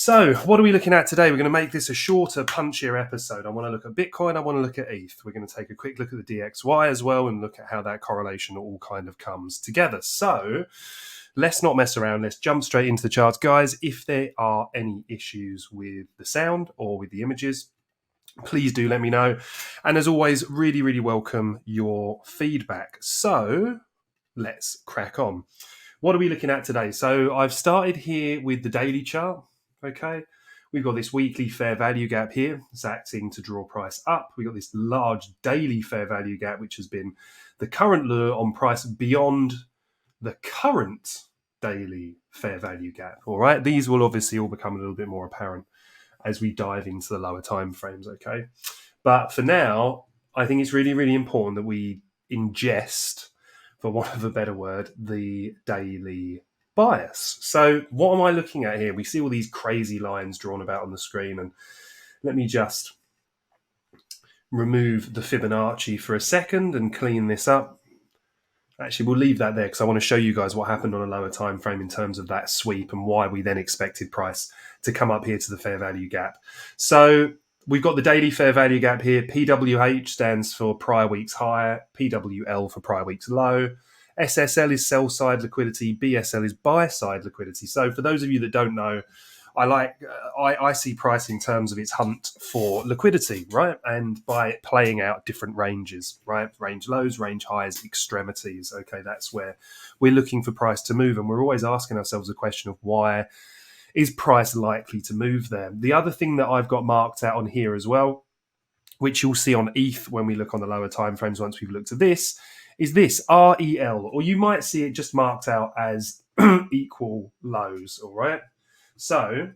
So what are we looking at today? We're going to make this a shorter, punchier episode. I want to look at Bitcoin. I want to look at ETH. We're going to take a quick look at the DXY as well and look at how that correlation all kind of comes together. So let's not mess around. Let's jump straight into the charts. Guys, if there are any issues with the sound or with the images, please do let me know. And as always, really, really welcome your feedback. So let's crack on. What are we looking at today? So I've started here with the daily chart. Okay, we've got this weekly fair value gap here. It's acting to draw price up. We've got this large daily fair value gap, which has been the current lure on price beyond the current daily fair value gap. All right, these will obviously all become a little bit more apparent as we dive into the lower time frames. Okay, but for now, I think it's really, really important that we ingest, for want of a better word, the daily bias. So what am I looking at here? We see all these crazy lines drawn about on the screen, and let me just remove the Fibonacci for a second and clean this up. Actually, we'll leave that there because I want to show you guys what happened on a lower time frame in terms of that sweep and why we then expected price to come up here to the fair value gap. So we've got the daily fair value gap here. PWH stands for prior week's high, PWL for prior week's low. SSL is sell side liquidity, BSL is buy side liquidity. So for those of you that don't know, I see price in terms of its hunt for liquidity, right? And by playing out different ranges, right? Range lows, range highs, extremities. Okay, that's where we're looking for price to move. And we're always asking ourselves the question of why is price likely to move there? The other thing that I've got marked out on here as well, which you'll see on ETH when we look on the lower time frames once we've looked at this, is this REL, or you might see it just marked out as equal lows, all right? So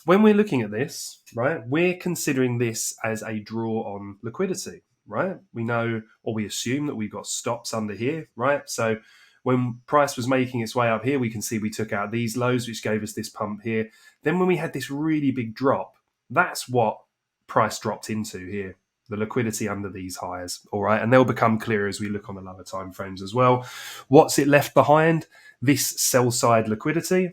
when we're looking at this, right, we're considering this as a draw on liquidity, right? We know, or we assume that we've got stops under here, right? So when price was making its way up here, we can see we took out these lows, which gave us this pump here. Then when we had this really big drop, that's what price dropped into here, the liquidity under these highs, all right? And they'll become clearer as we look on the lower time frames as well. What's it left behind? This sell side liquidity,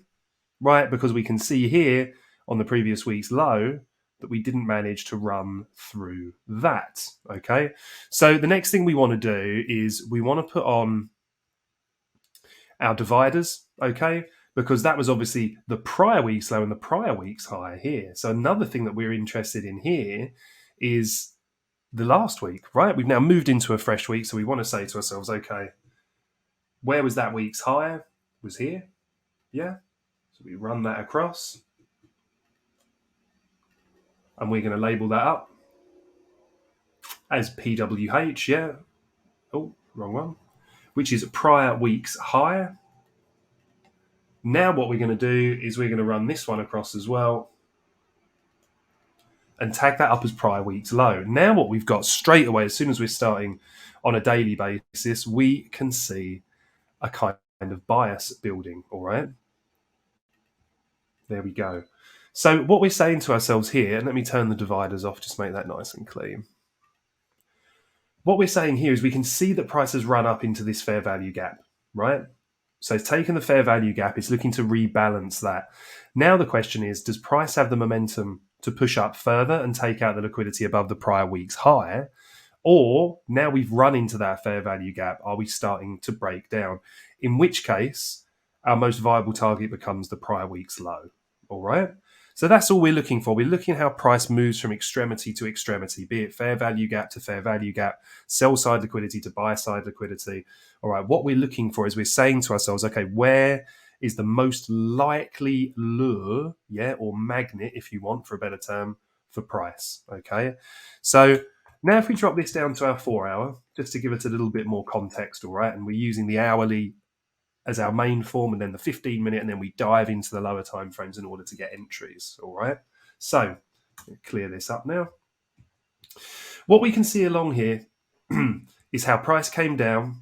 right? Because we can see here on the previous week's low that we didn't manage to run through that, okay? So the next thing we want to do is we want to put on our dividers, okay? Because that was obviously the prior week's low and the prior week's high here. So another thing that we're interested in here is the last week, right? We've now moved into a fresh week, so we want to say to ourselves, okay, where was that week's high? It was here, yeah? So we run that across, and we're going to label that up as PWH, yeah? Oh, wrong one. Which is prior week's high. Now what we're going to do is we're going to run this one across as well and tag that up as prior week's low. Now what we've got straight away, as soon as we're starting on a daily basis, we can see a kind of bias building, all right? There we go. So what we're saying to ourselves here, and let me turn the dividers off, just make that nice and clean. What we're saying here is we can see that price has run up into this fair value gap, right? So it's taken the fair value gap, it's looking to rebalance that. Now the question is, does price have the momentum to push up further and take out the liquidity above the prior week's high? Or now we've run into that fair value gap, are we starting to break down? In which case, our most viable target becomes the prior week's low, all right? So that's all we're looking for. We're looking at how price moves from extremity to extremity, be it fair value gap to fair value gap, sell side liquidity to buy side liquidity. All right, what we're looking for is we're saying to ourselves, okay, where is the most likely lure, yeah, or magnet, if you want, for a better term, for price, okay? So now if we drop this down to our 4 hour, just to give it a little bit more context, all right, and we're using the hourly as our main form and then the 15 minute, and then we dive into the lower time frames in order to get entries, all right? So clear this up now. What we can see along here is how price came down,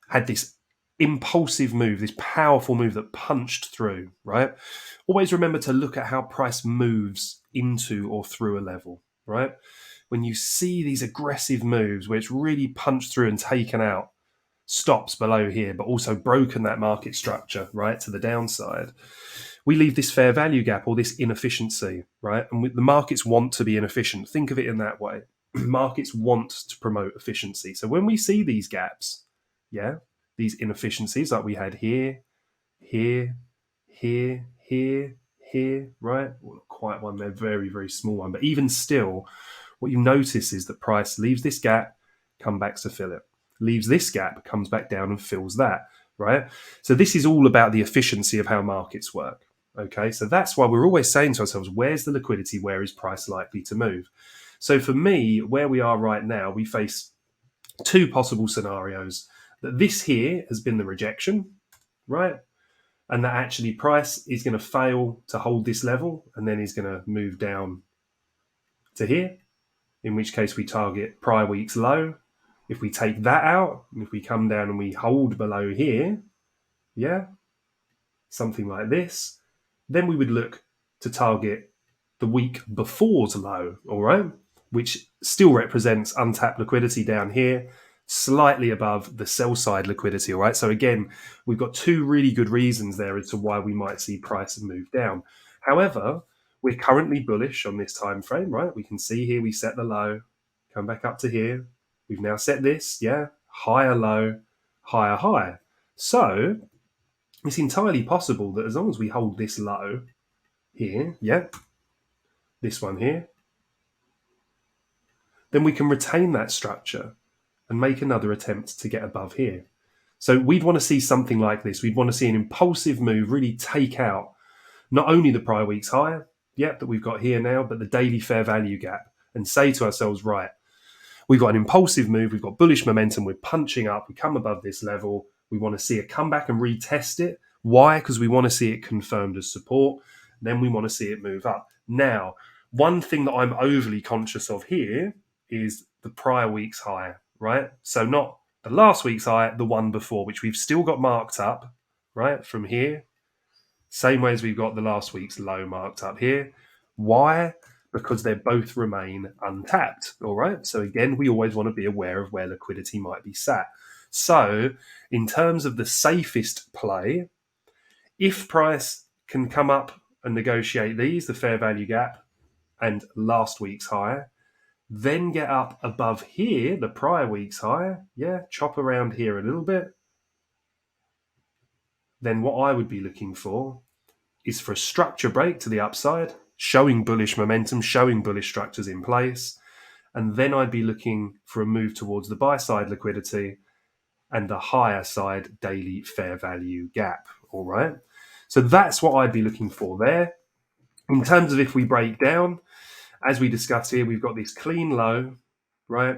had this impulsive move, this powerful move that punched through, right? Always remember to look at how price moves into or through a level, right? When you see these aggressive moves where it's really punched through and taken out stops below here, but also broken that market structure, right, to the downside. we leave this fair value gap or this inefficiency, right? And the markets want to be inefficient. Think of it in that way. Markets want to promote efficiency. So when we see these gaps, yeah, these inefficiencies like we had here, here, here, here, here, right? Well, not quite one, they're very, very small one. But even still, what you notice is that price leaves this gap, comes back to fill it. Leaves this gap, comes back down and fills that, right? So this is all about the efficiency of how markets work. Okay, so that's why we're always saying to ourselves, where's the liquidity? Where is price likely to move? So for me, where we are right now, we face two possible scenarios. That this here has been the rejection, right? And that actually price is going to fail to hold this level and then is going to move down to here, in which case we target prior week's low. If we take that out, and if we come down and we hold below here, yeah, something like this, then we would look to target the week before's low, all right, which still represents untapped liquidity down here, slightly above the sell side liquidity, all right? So again, we've got two really good reasons there as to why we might see price move down. However, we're currently bullish on this time frame, right? We can see here we set the low, come back up to here. We've now set this, yeah, higher low, higher high. So it's entirely possible that as long as we hold this low here, yeah, this one here, then we can retain that structure and make another attempt to get above here. So we'd want to see something like this. We'd want to see an impulsive move really take out not only the prior week's high, yeah, that we've got here now, but the daily fair value gap and say to ourselves, right, we've got an impulsive move, we've got bullish momentum, we're punching up, we come above this level, we want to see it come back and retest it. Why? Because we want to see it confirmed as support. Then we want to see it move up. Now, one thing that I'm overly conscious of here is the prior week's high, right? So not the last week's high, the one before, which we've still got marked up, right, from here. Same way as we've got the last week's low marked up here. Why? Because they both remain untapped, all right? So again, we always want to be aware of where liquidity might be sat. So in terms of the safest play, if price can come up and negotiate these, the fair value gap and last week's high, then get up above here, the prior week's high, yeah, chop around here a little bit, then what I would be looking for is for a structure break to the upside, showing bullish momentum, showing bullish structures in place. And then I'd be looking for a move towards the buy side liquidity and the higher side daily fair value gap. All right. So that's what I'd be looking for there. In terms of if we break down, as we discussed here, we've got this clean low, right?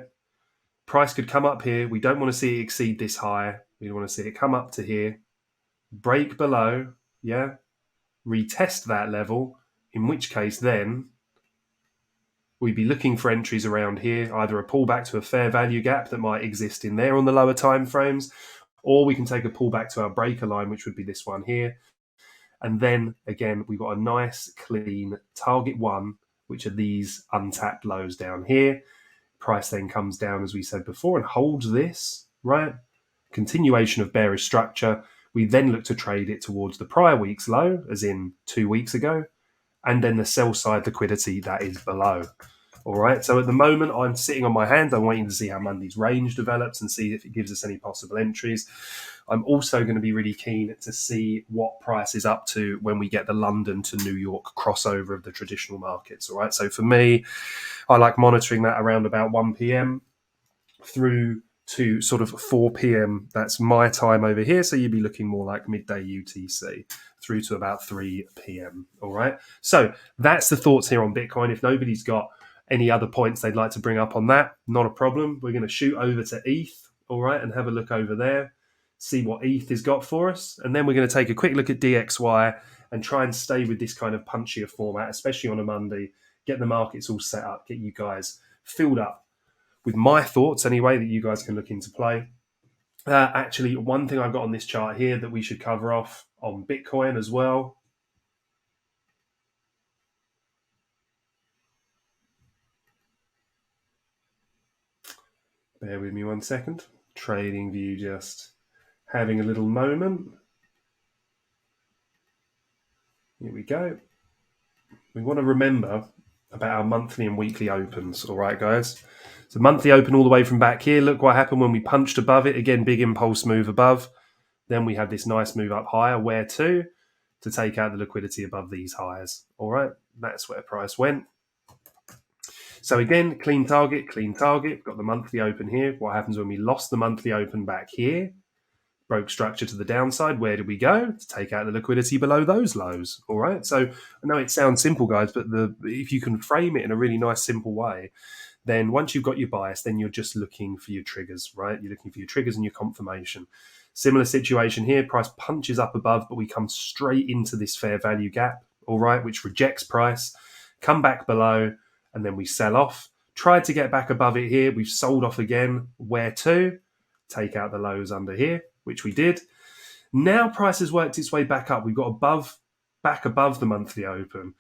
Price could come up here. We don't want to see it exceed this high. We want to see it come up to here, break below, yeah, retest that level, in which case then we'd be looking for entries around here, either a pullback to a fair value gap that might exist in there on the lower time frames, or we can take a pullback to our breaker line, which would be this one here. And then again, we've got a nice clean target one, which are these untapped lows down here. Price then comes down, as we said before, and holds this, right? Continuation of bearish structure. We then look to trade it towards the prior week's low, as in 2 weeks ago, and then the sell side liquidity that is below. All right. So at the moment, I'm sitting on my hands. I'm waiting to see how Monday's range develops and see if it gives us any possible entries. I'm also going to be really keen to see what price is up to when we get the London to New York crossover of the traditional markets. All right. So for me, I like monitoring that around about 1 p.m. through to sort of 4 p.m. That's my time over here. So you'd be looking more like midday UTC through to about 3 p.m. All right. So that's the thoughts here on Bitcoin. If nobody's got any other points they'd like to bring up on that, not a problem. We're going to shoot over to ETH, all right, and have a look over there, see what ETH has got for us. And then we're going to take a quick look at DXY and try and stay with this kind of punchier format, especially on a Monday, get the markets all set up, get you guys filled up with my thoughts anyway that you guys can look into play. Actually, one thing I've got on this chart here that we should cover off on Bitcoin as well. Bear with me 1 second. Trading view just having a little moment. Here we go. We want to remember about our monthly and weekly opens. All right, guys. So monthly open all the way from back here. Look what happened when we punched above it. Again, big impulse move above. Then we have this nice move up higher. Where to take out the liquidity above these highs. All right, that's where price went. So again, clean target, got the monthly open here. What happens when we lost the monthly open back here? Broke structure to the downside. Where did we go? To take out the liquidity below those lows. All right. So I know it sounds simple, guys, but if you can frame it in a really nice, simple way, then once you've got your bias, then you're just looking for your triggers, right? You're looking for your triggers and your confirmation. Similar situation here. Price punches up above, but we come straight into this fair value gap, all right, which rejects price, come back below, and then we sell off. Tried to get back above it here. We've sold off again. Where to? Take out the lows under here, which we did. Now price has worked its way back up. We've got back above the monthly open.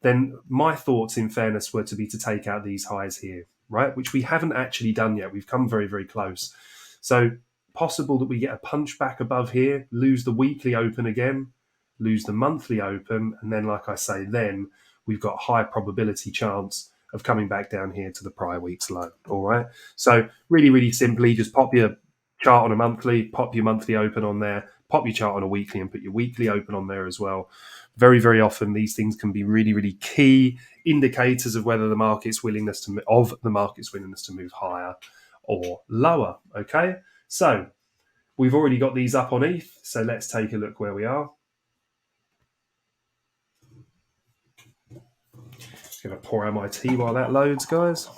Then my thoughts, in fairness, were to take out these highs here, right? Which we haven't actually done yet. We've come very, very close. So possible that we get a punch back above here, lose the weekly open again, lose the monthly open, and then, like I say, then we've got high probability chance of coming back down here to the prior week's low. All right. So really, really simply, just pop your chart on a monthly, pop your monthly open on there, pop your chart on a weekly, and put your weekly open on there as well. Very, very often these things can be really, really key indicators of whether the market's willingness to move higher or lower. Okay, so we've already got these up on ETH, so let's take a look where we are. Just going to pour out my tea while that loads, guys.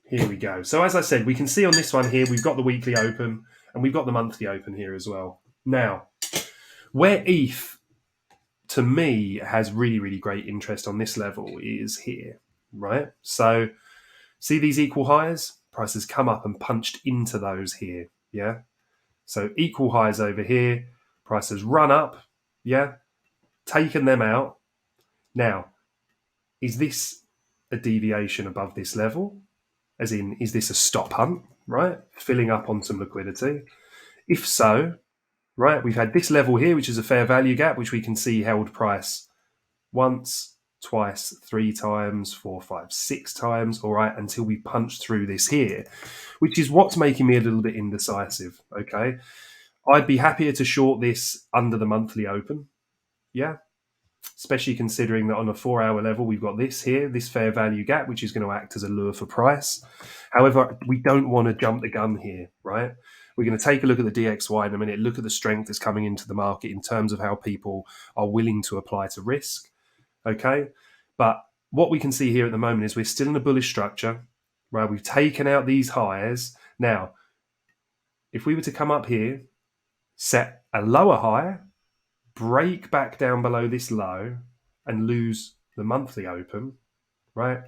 Here we go. So as I said, we can see on this one here, we've got the weekly open and we've got the monthly open here as well. Now, where ETH, to me, has really, really great interest on this level is here, right? So see these equal highs? Prices come up and punched into those here, yeah? So equal highs over here, prices run up, yeah? Taken them out. Now, is this a deviation above this level? As in, is this a stop hunt, right? Filling up on some liquidity. If so, right, we've had this level here, which is a fair value gap, which we can see held price once, twice, 3 times, 4, 5, 6 times, all right, until we punch through this here, which is what's making me a little bit indecisive, okay? I'd be happier to short this under the monthly open, yeah? Especially considering that on a 4-hour level, we've got this here, this fair value gap, which is going to act as a lure for price. However, we don't want to jump the gun here, right? We're going to take a look at the DXY in a minute, look at the strength that's coming into the market in terms of how people are willing to apply to risk, okay? But what we can see here at the moment is we're still in a bullish structure, right? We've taken out these highs. Now, if we were to come up here, set a lower high, break back down below this low and lose the monthly open, right?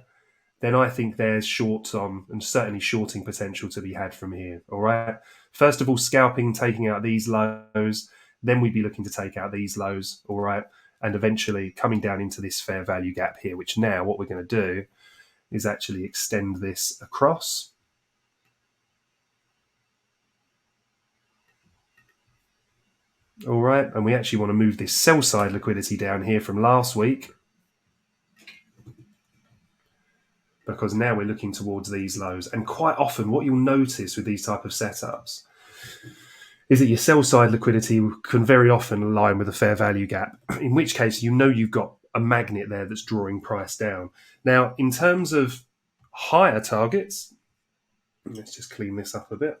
Then I think there's shorts on and certainly shorting potential to be had from here, all right? First of all, scalping, taking out these lows, then we'd be looking to take out these lows, all right? And eventually coming down into this fair value gap here, which now what we're going to do is actually extend this across. All right, and we actually want to move this sell side liquidity down here from last week because now we're looking towards these lows. And quite often what you'll notice with these type of setups is that your sell side liquidity can very often align with a fair value gap, in which case you know you've got a magnet there that's drawing price down. Now, in terms of higher targets, let's just clean this up a bit.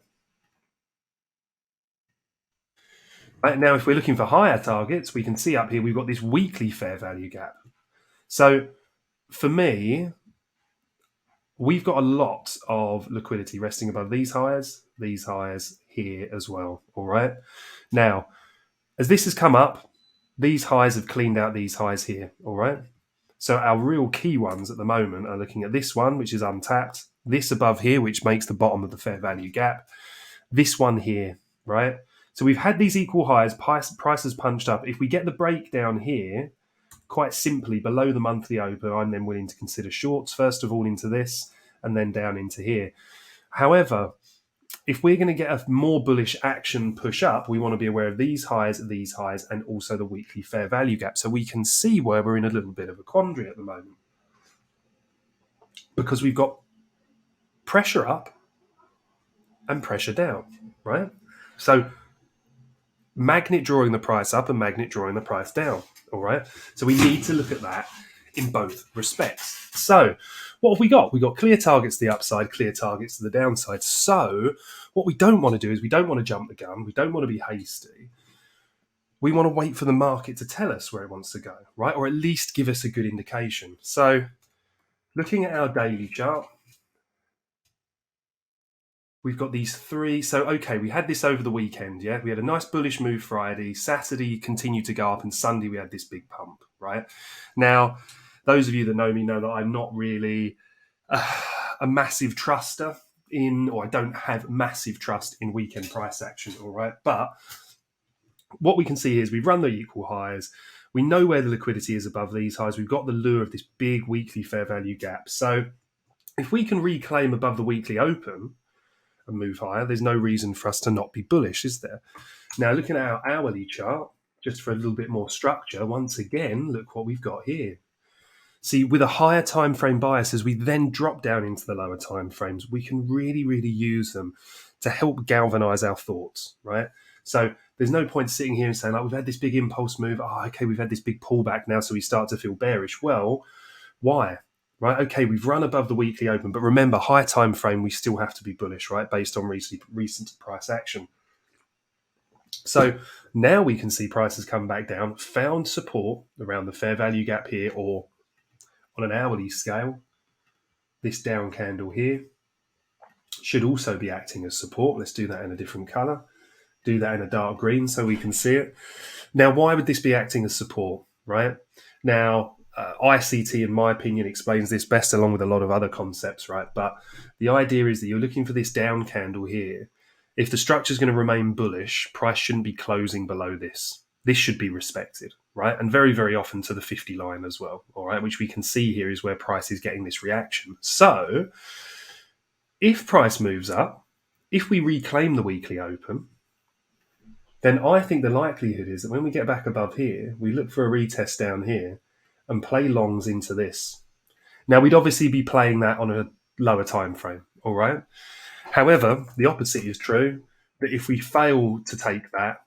Right, now, if we're looking for higher targets, we can see up here we've got this weekly fair value gap. So for me, we've got a lot of liquidity resting above these highs here as well, all right? Now, as this has come up, these highs have cleaned out these highs here, all right? So our real key ones at the moment are looking at this one, which is untapped, this above here, which makes the bottom of the fair value gap, this one here, right? So we've had these equal highs, prices punched up. If we get the breakdown here, quite simply below the monthly open, I'm then willing to consider shorts, first of all into this and then down into here. However, if we're going to get a more bullish action push up, we want to be aware of these highs, and also the weekly fair value gap. So we can see where we're in a little bit of a quandary at the moment, because we've got pressure up and pressure down, right? So magnet drawing the price up and magnet drawing the price down, all right? So we need to look at that in both respects. So what have we got? We've got clear targets to the upside, clear targets to the downside. So what we don't want to do is we don't want to jump the gun. We don't want to be hasty. We want to wait for the market to tell us where it wants to go, right? Or at least give us a good indication. So looking at our daily chart, we've got these three. So, okay, we had this over the weekend, yeah? We had a nice bullish move Friday. Saturday continued to go up, and Sunday we had this big pump, right? Now, those of you that know me know that I'm not really a massive truster in, or I don't have massive trust in weekend price action, all right? But what we can see is we've run the equal highs. We know where the liquidity is above these highs. We've got the lure of this big weekly fair value gap. So if we can reclaim above the weekly open and move higher, there's no reason for us to not be bullish, is there? Now, looking at our hourly chart, just for a little bit more structure, once again, look what we've got here. See, with a higher time frame bias, as we then drop down into the lower time frames, we can really, really use them to help galvanize our thoughts, right? So there's no point sitting here and saying, like, we've had this big impulse move. Oh, okay, we've had this big pullback now, so we start to feel bearish. Well, why? Right, okay, we've run above the weekly open, but remember, high time frame, we still have to be bullish, right, based on recent price action. So now we can see prices come back down, found support around the fair value gap here, or on an hourly scale, this down candle here should also be acting as support. Let's do that in a different color. Do that in a dark green so we can see it. Now, why would this be acting as support, right? Now, ICT, in my opinion, explains this best along with a lot of other concepts, right? But the idea is that you're looking for this down candle here. If the structure is going to remain bullish, price shouldn't be closing below this. This should be respected, right? And very, very often to the 50 line as well, all right? Which we can see here is where price is getting this reaction. So if price moves up, if we reclaim the weekly open, then I think the likelihood is that when we get back above here, we look for a retest down here and play longs into this. Now, we'd obviously be playing that on a lower time frame, all right? However, the opposite is true, that if we fail to take that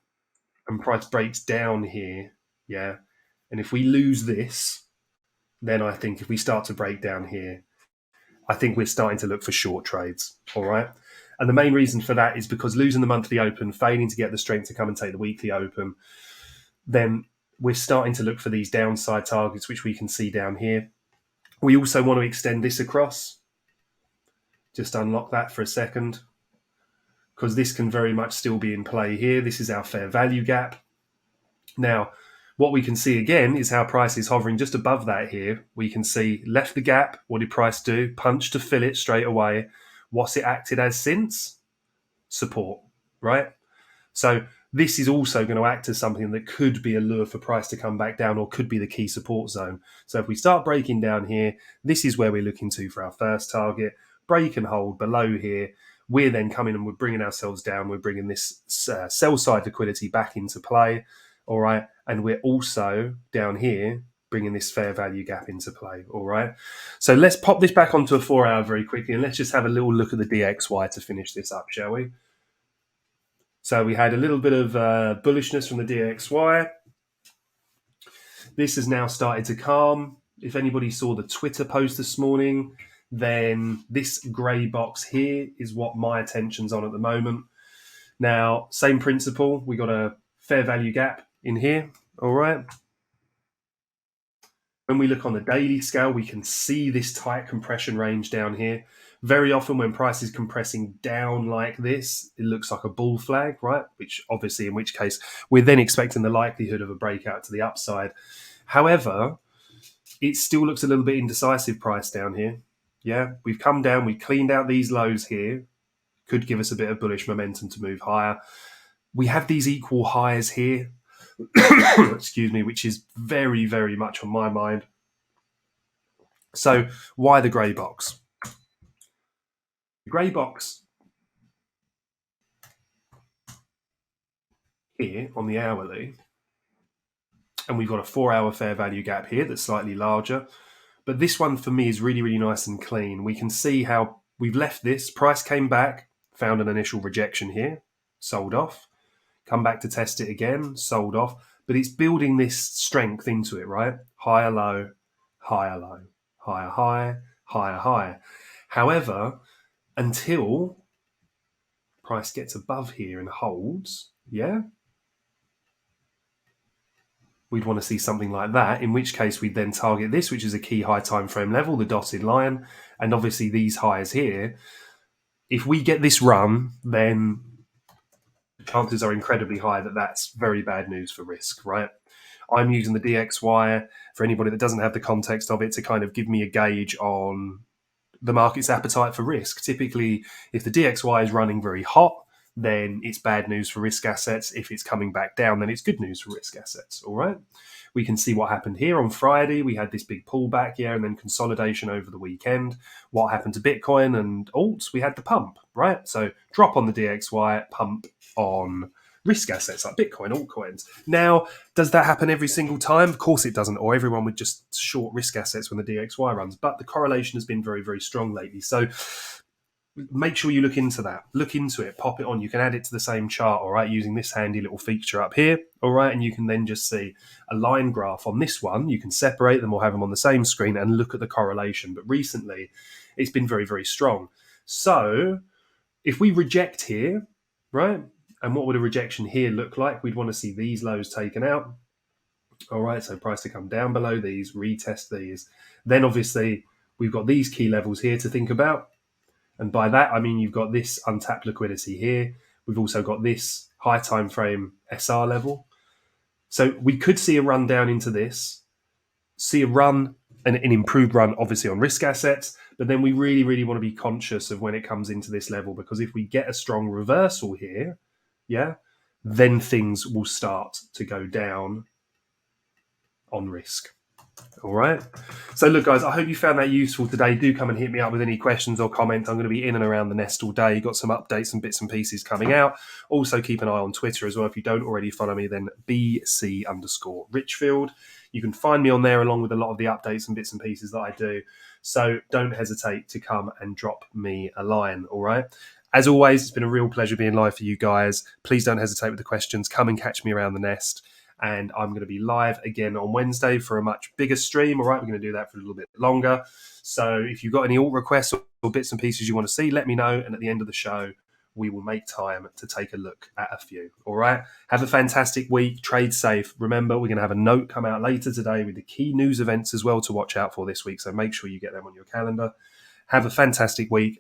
and price breaks down here, yeah, and if we lose this, then I think if we start to break down here, I think we're starting to look for short trades, all right? And the main reason for that is because losing the monthly open, failing to get the strength to come and take the weekly open, then we're starting to look for these downside targets, which we can see down here. We also want to extend this across. Just unlock that for a second, because this can very much still be in play here. This is our fair value gap. Now, what we can see again is how price is hovering just above that here. We can see left the gap. What did price do? Punch to fill it straight away. What's it acted as since? Support, right? So this is also going to act as something that could be a lure for price to come back down, or could be the key support zone. So if we start breaking down here, this is where we're looking to for our first target. Break and hold below here. We're then coming and we're bringing ourselves down. We're bringing this sell side liquidity back into play, all right? And we're also down here bringing this fair value gap into play, all right? So let's pop this back onto a 4 hour very quickly, and let's just have a little look at the DXY to finish this up, shall we? So we had a little bit of bullishness from the DXY. This has now started to calm. If anybody saw the Twitter post this morning, then this grey box here is what my attention's on at the moment. Now, same principle. We got a fair value gap in here, all right? When we look on the daily scale, we can see this tight compression range down here. Very often when price is compressing down like this, it looks like a bull flag, right? Which obviously, in which case, we're then expecting the likelihood of a breakout to the upside. However, it still looks a little bit indecisive price down here. Yeah, we've come down, we cleaned out these lows here. Could give us a bit of bullish momentum to move higher. We have these equal highs here, excuse me, which is very, very much on my mind. So why the grey box? The grey box here on the hourly, and we've got a 4-hour fair value gap here that's slightly larger. But this one for me is really, really nice and clean. We can see how we've left this. Price came back, found an initial rejection here, sold off. Come back to test it again, sold off. But it's building this strength into it, right? Higher low, higher low, higher high, higher high. However, until price gets above here and holds, yeah, we'd want to see something like that, in which case we'd then target this, which is a key high time frame level, the dotted line, and obviously these highs here. If we get this run, then chances are incredibly high that that's very bad news for risk, right? I'm using the DXY for anybody that doesn't have the context of it to kind of give me a gauge on the market's appetite for risk. Typically, if the DXY is running very hot, then it's bad news for risk assets. If it's coming back down, then it's good news for risk assets. All right. We can see what happened here on Friday. We had this big pullback here and then consolidation over the weekend. What happened to Bitcoin and alts? We had the pump, right? So drop on the DXY, pump on risk assets like Bitcoin, altcoins. Now, does that happen every single time? Of course it doesn't, or everyone would just short risk assets when the DXY runs. But the correlation has been very, very strong lately. So make sure you look into that. Look into it, pop it on. You can add it to the same chart, all right, using this handy little feature up here, all right, and you can then just see a line graph on this one. You can separate them or have them on the same screen and look at the correlation. But recently, it's been very, very strong. So if we reject here, right, and what would a rejection here look like? We'd want to see these lows taken out. All right, so price to come down below these, retest these. Then obviously we've got these key levels here to think about. And by that, I mean you've got this untapped liquidity here. We've also got this high time frame SR level. So we could see a run down into this, see a run, an improved run, obviously on risk assets. But then we really, really want to be conscious of when it comes into this level, because if we get a strong reversal here, yeah, then things will start to go down on risk. All right. So look, guys, I hope you found that useful today. Do come and hit me up with any questions or comments. I'm going to be in and around the nest all day. Got some updates and bits and pieces coming out. Also, keep an eye on Twitter as well. If you don't already follow me, then BC_Richfield. You can find me on there along with a lot of the updates and bits and pieces that I do. So don't hesitate to come and drop me a line. All right. As always, it's been a real pleasure being live for you guys. Please don't hesitate with the questions. Come and catch me around the nest. And I'm going to be live again on Wednesday for a much bigger stream. All right, we're going to do that for a little bit longer. So if you've got any alt requests or bits and pieces you want to see, let me know. And at the end of the show, we will make time to take a look at a few. All right, have a fantastic week. Trade safe. Remember, we're going to have a note come out later today with the key news events as well to watch out for this week. So make sure you get them on your calendar. Have a fantastic week.